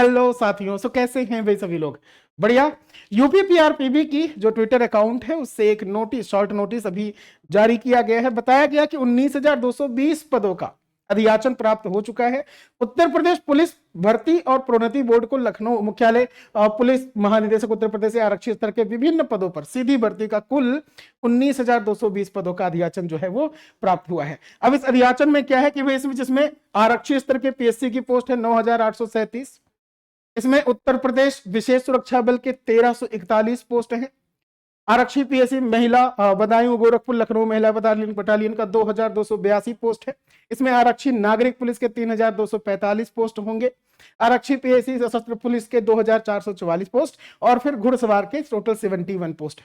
Hello साथियों, कैसे हैं भाई सभी लोग? बढ़िया। यूपी पीआरपीबी की जो ट्विटर अकाउंट है उससे एक नोटिस, शॉर्ट नोटिस अभी जारी किया गया है। बताया गया कि 19,220 पदों का अधियाचन प्राप्त हो चुका है। उत्तर प्रदेश पुलिस भर्ती और प्रोन्नति बोर्ड को लखनऊ मुख्यालय पुलिस महानिदेशक उत्तर प्रदेश से आरक्षी स्तर के विभिन्न पदों पर सीधी भर्ती का कुल 19,220 पदों का अधियाचन जो है वो प्राप्त हुआ है। अब इस अधियाचन में क्या है कि भाई जिसमें आरक्षी स्तर के पीएससी की पोस्ट है 9,837। इसमें उत्तर प्रदेश विशेष सुरक्षा बल के 1,341 पोस्ट हैं। आरक्षी पीएससी महिला बदायूं गोरखपुर लखनऊ महिला बटालियन का 2,282 पोस्ट है। इसमें आरक्षी नागरिक पुलिस के 3,245 पोस्ट होंगे। आरक्षी पीएससी सशस्त्र पुलिस के 2,444 पोस्ट और फिर घुड़सवार के टोटल 71 पोस्ट।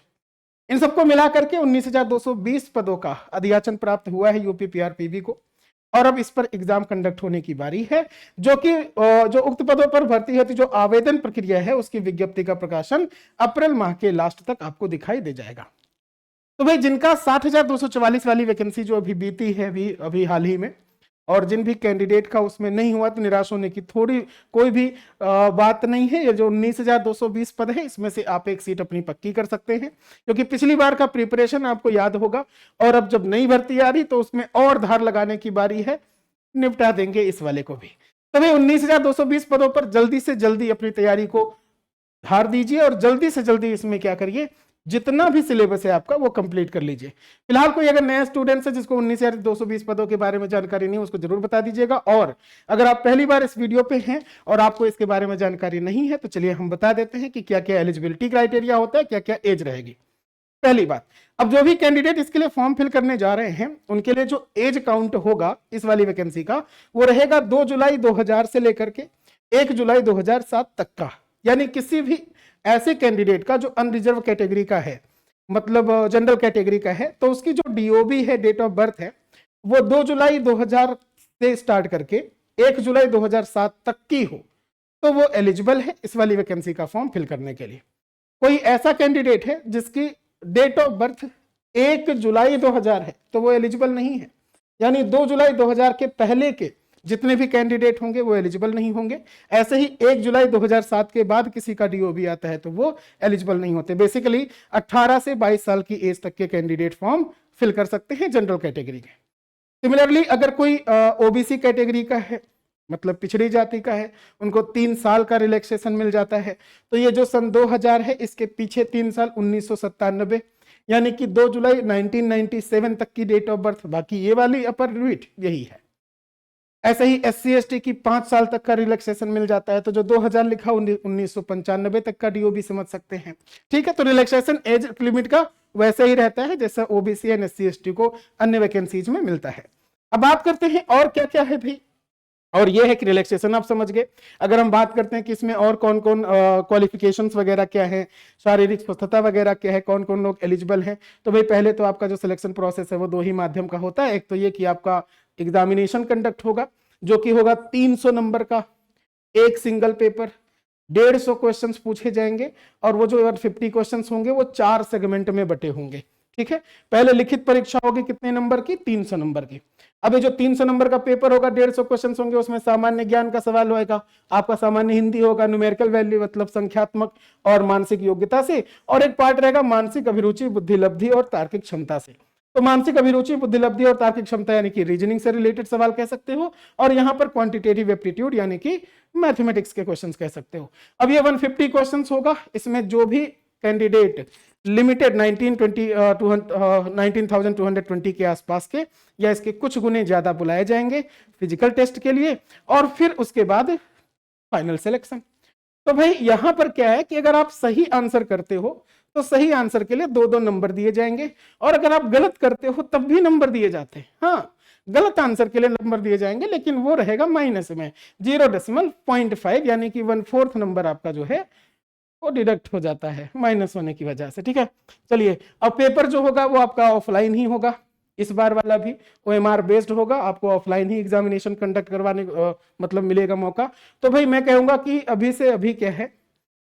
इन सबको मिलाकर के 19,220 पदों का अधियाचन प्राप्त हुआ है यूपी पीआरपीबी को। और अब इस पर एग्जाम कंडक्ट होने की बारी है, जो कि जो उक्त पदों पर भर्ती हेतु जो आवेदन प्रक्रिया है उसकी विज्ञप्ति का प्रकाशन अप्रैल माह के लास्ट तक आपको दिखाई दे जाएगा। तो भाई जिनका 60,244 वाली वैकेंसी जो अभी बीती है अभी हाल ही में, और जिन भी कैंडिडेट का उसमें नहीं हुआ तो निराश होने की थोड़ी कोई भी बात नहीं है। ये जो 19,220 पद है इसमें से आप एक सीट अपनी पक्की कर सकते हैं, क्योंकि पिछली बार का प्रिपरेशन आपको याद होगा। और अब जब नई भर्ती आ रही तो उसमें और धार लगाने की बारी है, निपटा देंगे इस वाले को भी। तो भाई 19,220 पदों पर जल्दी से जल्दी अपनी तैयारी को धार दीजिए और जल्दी से जल्दी इसमें क्या करिए, जितना भी सिलेबस है आपका वो कंप्लीट कर लीजिए। फिलहाल कोई अगर नया स्टूडेंट है जिसको 19,220 पदों के बारे में जानकारी नहीं, उसको जरूर बता दीजिएगा। और अगर आप पहली बार इस वीडियो पे हैं और आपको इसके बारे में जानकारी नहीं है तो चलिए हम बता देते हैं कि क्या क्या एलिजिबिलिटी क्राइटेरिया होता है, क्या क्या एज रहेगी। पहली बात, अब जो भी कैंडिडेट इसके लिए फॉर्म फिल करने जा रहे हैं उनके लिए जो एज काउंट होगा इस वाली वैकेंसी का वो रहेगा 2 जुलाई 2000 से लेकर के 1 जुलाई 2007 तक का। यानी किसी भी ऐसे कैंडिडेट का जो अनरिजर्व कैटेगरी का है, मतलब जनरल कैटेगरी का है, तो उसकी जो डीओबी है, डेट ऑफ बर्थ है, वो 2 जुलाई 2000 से स्टार्ट करके 1 जुलाई 2007 तक की हो तो वो एलिजिबल है इस वाली वैकेंसी का फॉर्म फिल करने के लिए। कोई ऐसा कैंडिडेट है जिसकी डेट ऑफ बर्थ 1 जुलाई 2000 है तो वो एलिजिबल नहीं है। यानी 2 जुलाई 2000 के पहले के जितने भी कैंडिडेट होंगे वो एलिजिबल नहीं होंगे। ऐसे ही 1 जुलाई 2007 के बाद किसी का डीओबी आता है तो वो एलिजिबल नहीं होते। बेसिकली 18 से 22 साल की एज तक के कैंडिडेट फॉर्म फिल कर सकते हैं जनरल कैटेगरी के। सिमिलरली अगर कोई ओबीसी कैटेगरी का है, मतलब पिछड़ी जाति का है, उनको 3 साल का रिलैक्सेशन मिल जाता है। तो ये जो सन 2000 है इसके पीछे 3 साल 1997, यानी कि 2 जुलाई 1997 तक की डेट ऑफ बर्थ, बाकी ये वाली अपर लिमिट यही है। ऐसे ही SC/ST की 5 साल तक का रिलैक्सेशन मिल जाता है। तो जो 2000 लिखा 1995 तक का डीओबी समझ सकते हैं। ठीक है, तो रिलैक्सेशन एज लिमिट का वैसे ही रहता है जैसा ओबीसी एंड SC/ST को अन्य वैकेंसीज में मिलता है। अब बात करते हैं और क्या क्या है भाई। और ये है कि रिलैक्सेशन आप समझ गए। अगर हम बात करते हैं कि इसमें और कौन कौन क्वालिफिकेशंस वगैरह क्या है, शारीरिक स्वस्थता वगैरह क्या है, कौन कौन लोग एलिजिबल हैं, तो भाई पहले तो आपका जो सिलेक्शन प्रोसेस है वो 2 ही माध्यम का होता है। एक तो ये कि आपका एग्जामिनेशन कंडक्ट होगा जो कि होगा 300 नंबर का, एक सिंगल पेपर, 150 क्वेश्चंस पूछे जाएंगे और वो जो 150 क्वेश्चंस होंगे वो 4 सेगमेंट में बटे होंगे। ठीक है, पहले लिखित परीक्षा होगी कितने नंबर की, 300 नंबर की। अब ये जो 300 नंबर का पेपर होगा, 150 क्वेश्चन होंगे, उसमें सामान्य ज्ञान का सवाल होगा, आपका सामान्य हिंदी होगा, न्यूमेरिकल वैल्यू मतलब संख्यात्मक और मानसिक योग्यता से, और एक पार्ट रहेगा मानसिक अभिरुचि बुद्धिलब्धि और तार्किक क्षमता से। तो मानसिक अभिरुचि बुद्धिलब्धि और तार्किक क्षमता यानी कि रीजनिंग से रिलेटेड सवाल कह सकते हो, और यहाँ पर क्वांटिटेटिव एप्टीट्यूड यानी कि मैथमेटिक्स के क्वेश्चंस कह सकते हो। अब ये 150 क्वेश्चंस होगा, इसमें जो भी कैंडिडेट लिमिटेड 19,220 के आसपास के या इसके कुछ गुने ज्यादा बुलाए जाएंगे फिजिकल टेस्ट के लिए, और फिर उसके बाद फाइनल सिलेक्शन। तो भाई यहां पर क्या है कि अगर आप सही आंसर करते हो तो सही आंसर के लिए 2-2 नंबर दिए जाएंगे, और अगर आप गलत करते हो तब भी नंबर दिए जाते हैं। हाँ, गलत आंसर के लिए नंबर दिए जाएंगे लेकिन वो रहेगा माइनस में 0.5 यानी कि 1/4 नंबर आपका जो है वो डिडक्ट हो जाता है माइनस होने की वजह से। ठीक है, चलिए अब पेपर जो होगा वो आपका ऑफलाइन ही होगा। इस बार वाला भी OMR बेस्ड होगा, आपको ऑफलाइन ही एग्जामिनेशन कंडक्ट करवाने मतलब मिलेगा मौका। तो भाई मैं कहूंगा कि अभी से अभी क्या है,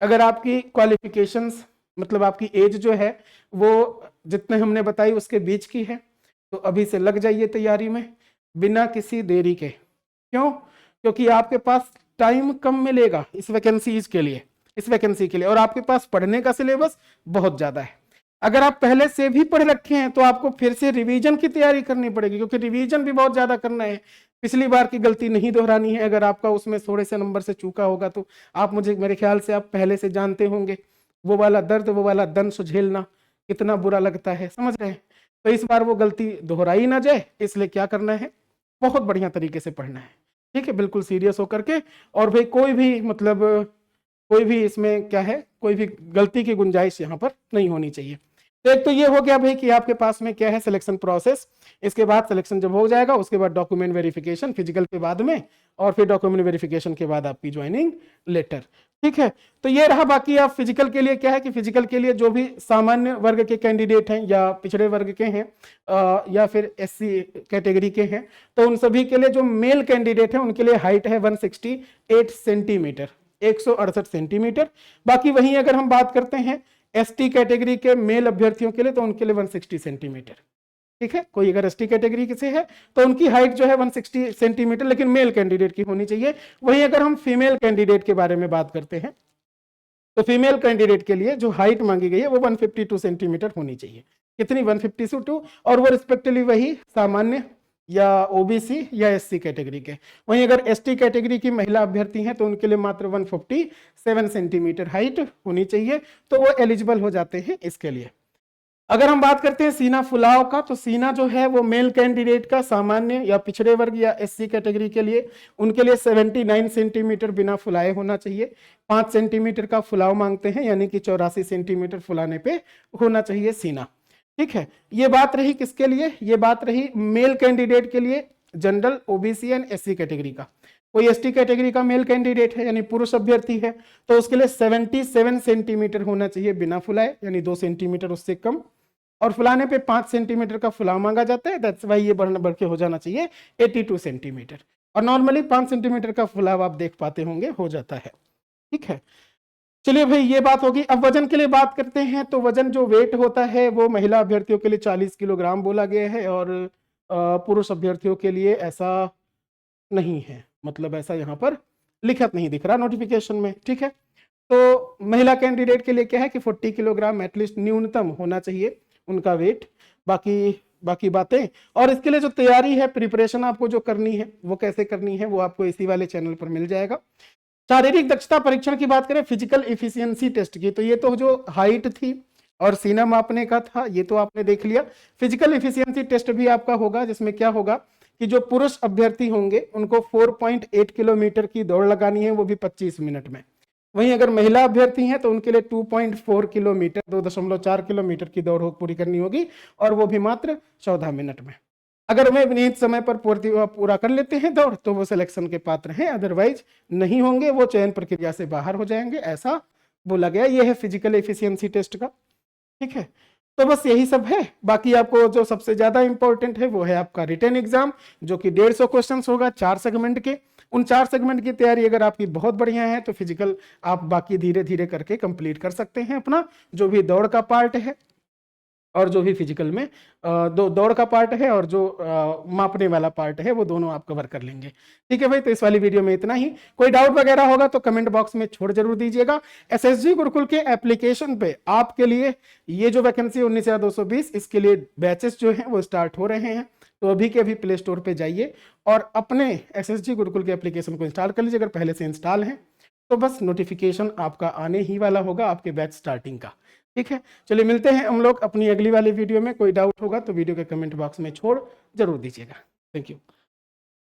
अगर आपकी क्वालिफिकेशंस मतलब आपकी एज जो है वो जितने हमने बताई उसके बीच की है तो अभी से लग जाइए तैयारी में बिना किसी देरी के। क्यों? क्योंकि आपके पास टाइम कम मिलेगा इस वैकेंसीज के लिए, इस वैकेंसी के लिए, और आपके पास पढ़ने का सिलेबस बहुत ज्यादा है। अगर आप पहले से भी पढ़ रखे हैं तो आपको फिर से रिवीजन की तैयारी करनी पड़ेगी, क्योंकि रिवीजन भी बहुत ज्यादा करना है, पिछली बार की गलती नहीं दोहरानी है। अगर आपका उसमें थोड़े से नंबर से चूका होगा तो आप मेरे ख्याल से आप पहले से जानते होंगे वो वाला दर्द, वो वाला दंश झेलना कितना बुरा लगता है, समझ रहे हैं। तो इस बार वो गलती दोहराई ना जाए, इसलिए क्या करना है, बहुत बढ़िया तरीके से पढ़ना है, ठीक है, बिल्कुल सीरियस होकर के। और भाई कोई भी मतलब कोई भी इसमें क्या है, कोई भी गलती की गुंजाइश यहाँ पर नहीं होनी चाहिए। तो एक तो ये हो गया भाई कि आपके पास में क्या है, सिलेक्शन प्रोसेस। इसके बाद सिलेक्शन जब हो जाएगा उसके बाद डॉक्यूमेंट वेरिफिकेशन, फिजिकल के बाद में, और फिर डॉक्यूमेंट वेरिफिकेशन के बाद आपकी ज्वाइनिंग लेटर, ठीक है। तो ये रहा। बाकी आप फिजिकल के लिए क्या है कि फिजिकल के लिए जो भी सामान्य वर्ग के कैंडिडेट हैं या पिछड़े वर्ग के हैं या फिर SC कैटेगरी के हैं, तो उन सभी के लिए जो मेल कैंडिडेट है उनके लिए हाइट है 168 सेंटीमीटर, 168 सेंटीमीटर। बाकी वहीं अगर हम बात करते हैं ST कैटेगरी के मेल अभ्यर्थियों के लिए तो उनके लिए 160 सेंटीमीटर, ठीक है। कोई अगर ST कैटेगरी से है तो उनकी हाइट जो है 160 सेंटीमीटर, लेकिन मेल कैंडिडेट की होनी चाहिए। वहीं अगर हम फीमेल कैंडिडेट के बारे में बात करते हैं तो फीमेल कैंडिडेट के लिए जो हाइट मांगी गई है वो 152 सेंटीमीटर होनी चाहिए। कितनी, 152, और वो रिस्पेक्टिवली वही सामान्य या OBC या SC कैटेगरी के। वहीं अगर ST कैटेगरी की महिला अभ्यर्थी हैं तो उनके लिए मात्र 157 सेंटीमीटर हाइट होनी चाहिए, तो वो एलिजिबल हो जाते हैं इसके लिए। अगर हम बात करते हैं सीना फुलाव का, तो सीना जो है वो मेल कैंडिडेट का सामान्य या पिछड़े वर्ग या SC कैटेगरी के लिए, उनके लिए 79 सेंटीमीटर बिना फुलाए होना चाहिए। 5 सेंटीमीटर का फुलाव मांगते हैं, यानी कि 84 सेंटीमीटर फुलाने पे होना चाहिए सीना, ठीक है। ये बात रही किसके लिए, ये बात रही मेल कैंडिडेट के लिए, general, OBC and SC category का। कोई ST कैटेगरी का मेल कैंडिडेट है यानी पुरुष अभ्यर्थी है तो उसके लिए 77 सेंटीमीटर होना चाहिए बिना फुलाए, यानी 2 सेंटीमीटर उससे कम, और फुलाने पे 5 सेंटीमीटर का फुलाव मांगा जाता है। दैट्स वाई ये बढ़ के हो जाना चाहिए 82 सेंटीमीटर, और नॉर्मली 5 सेंटीमीटर का फुलाव आप देख पाते होंगे हो जाता है, ठीक है। चलिए भाई ये बात होगी। अब वजन के लिए बात करते हैं, तो वजन जो वेट होता है वो महिला अभ्यर्थियों के लिए 40 किलोग्राम बोला गया है, और पुरुष अभ्यर्थियों के लिए ऐसा नहीं है, मतलब ऐसा यहाँ पर लिखित नहीं दिख रहा नोटिफिकेशन में, ठीक है। तो महिला कैंडिडेट के लिए क्या है कि 40 किलोग्राम एटलीस्ट न्यूनतम होना चाहिए उनका वेट। बाकी बातें, और इसके लिए जो तैयारी है, प्रिपरेशन आपको जो करनी है वो कैसे करनी है वो आपको इसी वाले चैनल पर मिल जाएगा। शारीरिक दक्षता परीक्षण की बात करें, फिजिकल इफिशियंसी टेस्ट की, तो ये तो जो हाइट थी और सीना मापने का था ये तो आपने देख लिया। फिजिकल इफिशियंसी टेस्ट भी आपका होगा, जिसमें क्या होगा कि जो पुरुष अभ्यर्थी होंगे उनको 4.8 किलोमीटर की दौड़ लगानी है, वो भी 25 मिनट में। वहीं अगर महिला अभ्यर्थी हैं तो उनके लिए 2.4 किलोमीटर, 2.4 किलोमीटर की दौड़ पूरी करनी होगी, और वो भी मात्र 14 मिनट में। अगर वे नियत समय पर पूरा कर लेते हैं दौड़ तो वो सिलेक्शन के पात्र हैं, अदरवाइज नहीं होंगे, वो चयन प्रक्रिया से बाहर हो जाएंगे, ऐसा बोला गया। ये है फिजिकल एफिशिएंसी टेस्ट का, ठीक है। तो बस यही सब है। बाकी आपको जो सबसे ज्यादा इंपॉर्टेंट है वो है आपका रिटन एग्जाम, जो कि 150 क्वेश्चन होगा 4 सेगमेंट के। उन 4 सेगमेंट की तैयारी अगर आपकी बहुत बढ़िया है तो फिजिकल आप बाकी धीरे धीरे करके कंप्लीट कर सकते हैं अपना, जो भी दौड़ का पार्ट है और जो भी फिजिकल में दौड़ का पार्ट है और जो मापने वाला पार्ट है वो दोनों आप कवर कर लेंगे, ठीक है भाई। तो इस वाली वीडियो में इतना ही। कोई डाउट वगैरह होगा तो कमेंट बॉक्स में छोड़ जरूर दीजिएगा। SSG गुरुकुल के एप्लीकेशन पे आपके लिए ये जो वैकेंसी 19,220 इसके लिए बैचेस जो हैं वो स्टार्ट हो रहे हैं, तो अभी के अभी प्ले स्टोर पे जाइए और अपने SSG गुरुकुल के एप्लीकेशन को इंस्टॉल कर लीजिए। अगर पहले से इंस्टॉल है तो बस नोटिफिकेशन आपका आने ही वाला होगा आपके बैच स्टार्टिंग का, ठीक है। चलिए मिलते हैं हम लोग अपनी अगली वाली वीडियो में। कोई डाउट होगा तो वीडियो के कमेंट बॉक्स में छोड़ जरूर दीजिएगा। Thank you.